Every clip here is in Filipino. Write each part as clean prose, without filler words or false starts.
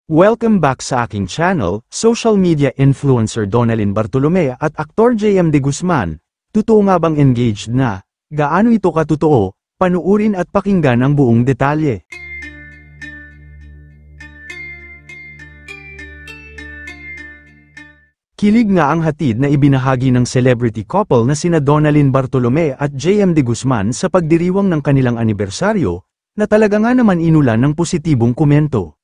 Welcome back sa aking channel, social media influencer Donalyn Bartolome at aktor JM De Guzman. Totoo nga bang engaged na? Gaano ito katotoo? Panuurin at pakinggan ang buong detalye. Kilig nga ang hatid na ibinahagi ng celebrity couple na sina Donalyn Bartolome at JM De Guzman sa pagdiriwang ng kanilang anibersaryo, na talaga nga naman inulan ng positibong komento.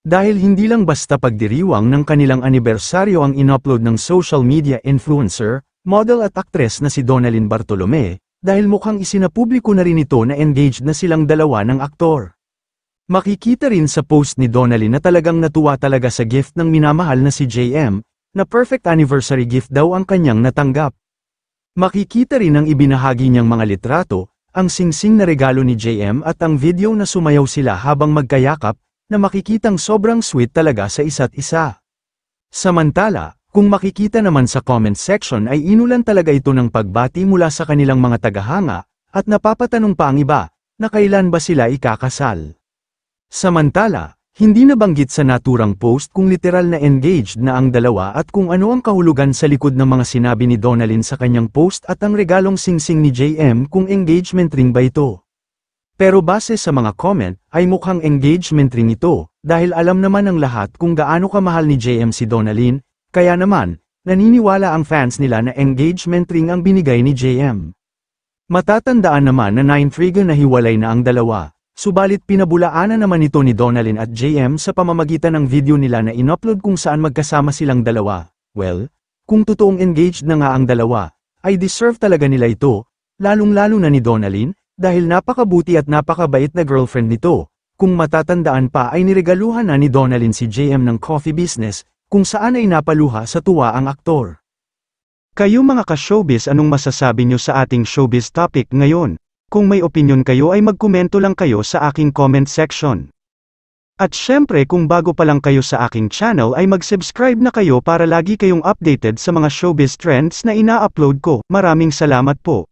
Dahil hindi lang basta pagdiriwang ng kanilang anibersaryo ang inupload ng social media influencer, model at aktres na si Donalyn Bartolome, dahil mukhang isinapubliko na rin ito na engaged na silang dalawa ng aktor. Makikita rin sa post ni Donalyn na talagang natuwa talaga sa gift ng minamahal na si JM, na perfect anniversary gift daw ang kanyang natanggap. Makikita rin ang ibinahagi niyang mga litrato, ang singsing na regalo ni JM at ang video na sumayaw sila habang magkayakap, na makikitang sobrang sweet talaga sa isa't isa. Samantala, kung makikita naman sa comment section ay inulan talaga ito ng pagbati mula sa kanilang mga tagahanga, at napapatanong pa ang iba, na kailan ba sila ikakasal. Samantala, hindi nabanggit sa naturang post kung literal na engaged na ang dalawa at kung ano ang kahulugan sa likod ng mga sinabi ni Donalyn sa kanyang post at ang regalong singsing ni JM kung engagement ring ba ito. Pero base sa mga comment, ay mukhang engagement ring ito, dahil alam naman ng lahat kung gaano kamahal ni JM si Donalyn, kaya naman, naniniwala ang fans nila na engagement ring ang binigay ni JM. Matatandaan naman na naintriga na hiwalay na ang dalawa, subalit pinabulaanan naman ito ni Donalyn at JM sa pamamagitan ng video nila na inupload kung saan magkasama silang dalawa. Well, kung totoong engaged na nga ang dalawa, ay deserve talaga nila ito, lalong-lalo na ni Donalyn, dahil napakabuti at napakabait na girlfriend nito. Kung matatandaan pa ay niregaluhan na ni Donalyn si JM ng coffee business, kung saan ay napaluha sa tuwa ang aktor. Kayo mga ka-showbiz, anong masasabi nyo sa ating showbiz topic ngayon? Kung may opinion kayo ay magkomento lang kayo sa aking comment section. At syempre kung bago pa lang kayo sa aking channel ay mag-subscribe na kayo para lagi kayong updated sa mga showbiz trends na ina-upload ko. Maraming salamat po.